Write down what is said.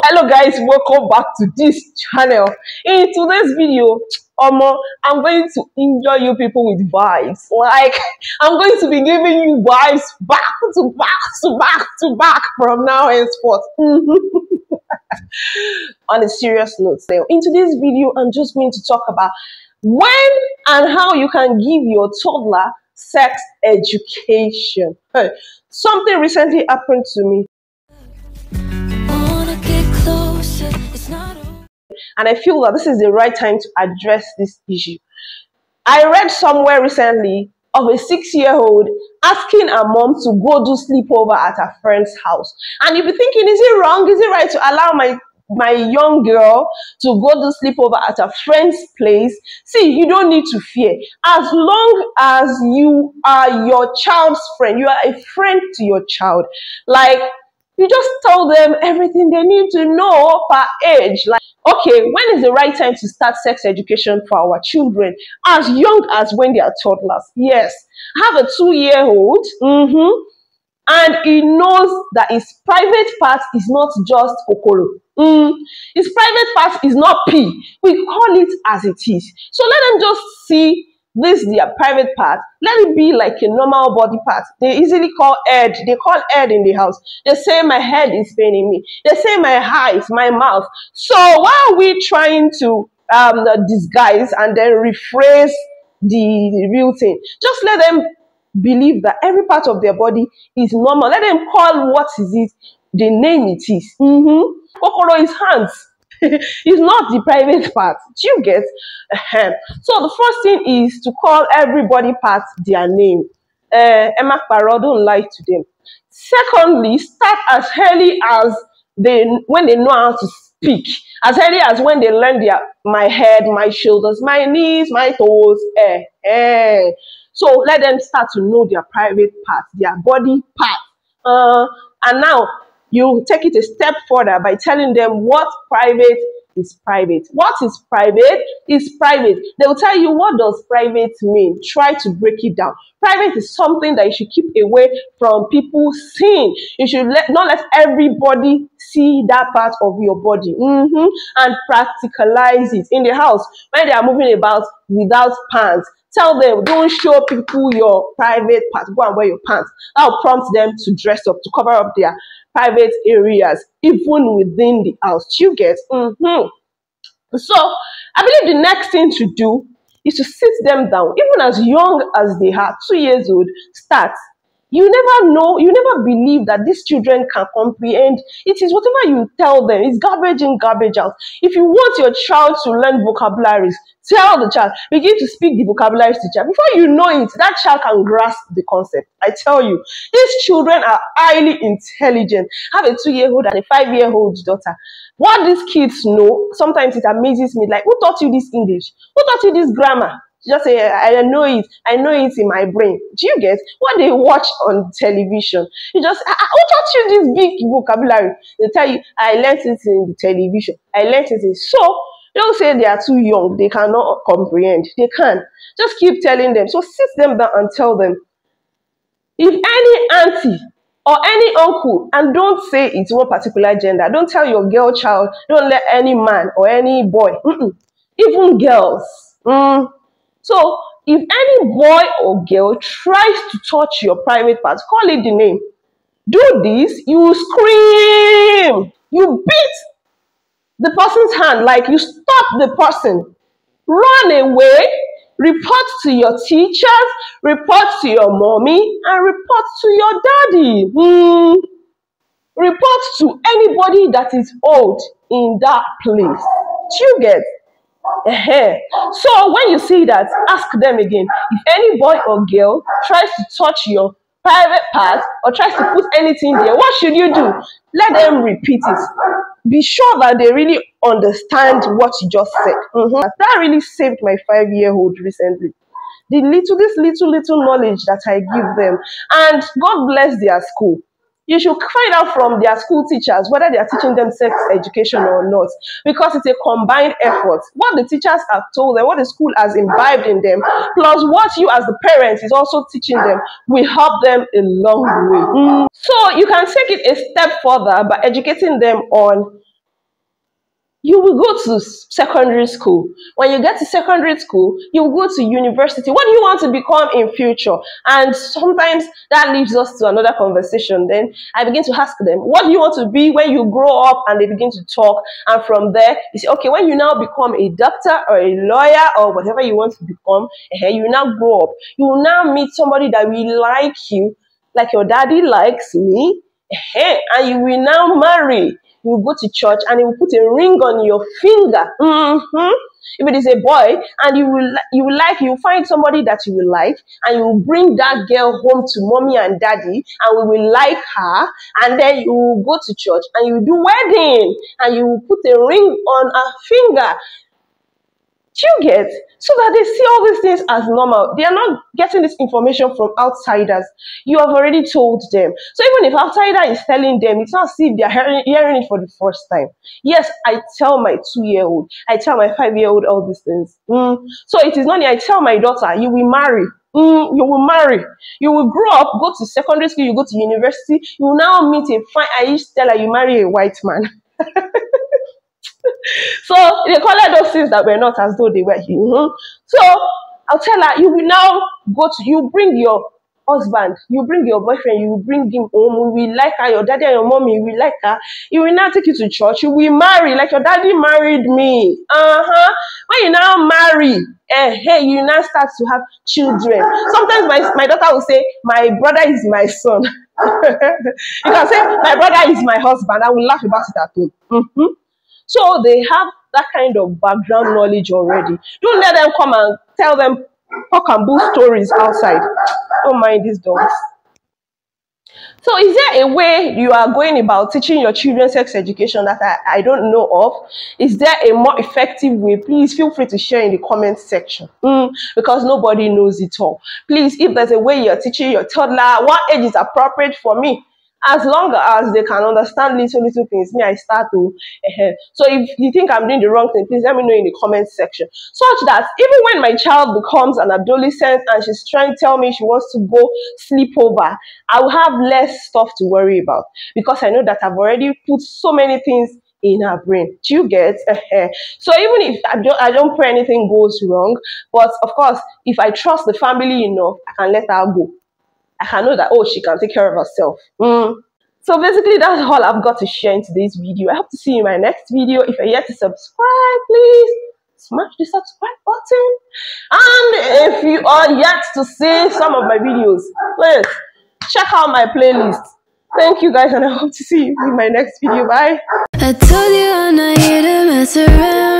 Hello guys, welcome back to this channel. In today's video, I'm going to enjoy you people with vibes. Like, I'm going to be giving you vibes back to back to back to back from now henceforth. On a serious note, in today's video, I'm just going to talk about when and how you can give your toddler sex education. Hey, something recently happened to me, and I feel that this is the right time to address this issue. I read somewhere recently of a 6-year-old asking her mom to go do sleepover at her friend's house. And you'll be thinking, is it wrong? Is it right to allow my young girl to go do sleepover at her friend's place? See, you don't need to fear. As long as you are your child's friend, you are a friend to your child. Like, you just tell them everything they need to know per age. Like, okay, when is the right time to start sex education for our children? As young as when they are toddlers. Yes. I have a 2-year-old, and he knows that his private part is not just kokoro. His private part is not pee. We call it as it is. So let them just see this their private part. Let it be like a normal body part. They easily call head. They call head in the house. They say my head is paining me. They say my eyes, my mouth. So why are we trying to disguise and then rephrase the real thing? Just let them believe that every part of their body is normal. Let them call what is it the name it is. Kokoro is hands. It's not the private part. Do you get? So the first thing is to call everybody part their name. Emma Paro, don't lie to them. Secondly, start as early as when they know how to speak. As early as when they learn my head, my shoulders, my knees, my toes. So let them start to know their private part, their body part. And now you take it a step further by telling them what private is private. What is private is private. They will tell you, what does private mean? Try to break it down. Private is something that you should keep away from people seeing. You should not let everybody see that part of your body. And practicalize it in the house when they are moving about without pants. Tell them, don't show people your private part. Go and wear your pants. That will prompt them to dress up, to cover up their private areas, even within the house. You get? So, I believe the next thing to do is to sit them down, even as young as they are, 2 years old, start. You never know, you never believe that these children can comprehend. It is whatever you tell them. It's garbage in, garbage out. If you want your child to learn vocabularies, tell the child, begin to speak the vocabularies to child. Before you know it, that child can grasp the concept. I tell you, these children are highly intelligent. I have a 2-year-old and a 5-year-old daughter. What these kids know, sometimes it amazes me. Like, who taught you this English? Who taught you this grammar? Just say, I know it in my brain. Do you get what they watch on television? You just, who taught you this big vocabulary? They tell you, I learned it in the television. I learned it in. So, don't say they are too young. They cannot comprehend. They can. Just keep telling them. So sit them down and tell them. If any auntie or any uncle, and don't say it's one particular gender. Don't tell your girl child. Don't let any man or any boy. Even girls. So, if any boy or girl tries to touch your private parts, call it the name. Do this, you scream. You beat the person's hand, like you stop the person. Run away, report to your teachers, report to your mommy, and report to your daddy. Report to anybody that is old in that place. Do you get? So when you see that, ask them again. If any boy or girl tries to touch your private part or tries to put anything there, what should you do? Let them repeat it. Be sure that they really understand what you just said. That really saved my 5-year-old recently. This little knowledge that I give them. And God bless their school. You should find out from their school teachers whether they are teaching them sex education or not, because it's a combined effort. What the teachers have told them, what the school has imbibed in them, plus what you as the parents is also teaching them, will help them a long way. So you can take it a step further by educating them on You will go to secondary school. When you get to secondary school, you will go to university. What do you want to become in future? And sometimes that leads us to another conversation. Then I begin to ask them, what do you want to be when you grow up? And they begin to talk. And from there, you say, okay, when you now become a doctor or a lawyer or whatever you want to become, you now grow up. You will now meet somebody that will like you, like your daddy likes me, and you will now marry. You will go to church and he will put a ring on your finger. If it is a boy, and you find somebody that you will like, and you will bring that girl home to mommy and daddy, and we will like her, and then you will go to church and you will do wedding, and you will put a ring on her finger. Do you get? So that they see all these things as normal. They are not getting this information from outsiders. You have already told them. So even if outsider is telling them, it's not as if they are hearing it for the first time. Yes, I tell my 2-year-old, I tell my 5-year-old all these things. So it is not I tell my daughter, you will marry. You will marry. You will grow up, go to secondary school, you go to university. You will now meet a fine. I used to tell her, you marry a white man. So they call it those things that were not as though they were. So I'll tell her, you will now you bring your husband, you bring your boyfriend, you will bring him home, we will like her, your daddy and your mommy will like her. You will now take you to church, you will marry like your daddy married me. When you now marry, you now start to have children. Sometimes my daughter will say, my brother is my son. You can say, my brother is my husband. I will laugh about it at home. So they have that kind of background knowledge already. Don't let them come and tell them cock and bull stories outside. Don't mind these dogs. So is there a way you are going about teaching your children sex education that I don't know of? Is there a more effective way? Please feel free to share in the comment section. Because nobody knows it all. Please, if there's a way you're teaching your toddler, what age is appropriate for me? As long as they can understand little things, I start to. So if you think I'm doing the wrong thing, please let me know in the comment section. Such that even when my child becomes an adolescent and she's trying to tell me she wants to go sleepover, I will have less stuff to worry about. Because I know that I've already put so many things in her brain. Do you get? So even if I don't pray anything goes wrong, but of course, if I trust the family enough, I can let her go. I can know that, she can take care of herself. So basically, that's all I've got to share in today's video. I hope to see you in my next video. If you're yet to subscribe, please smash the subscribe button. And if you are yet to see some of my videos, please check out my playlist. Thank you guys, and I hope to see you in my next video. Bye. I told you I'm not here to mess around.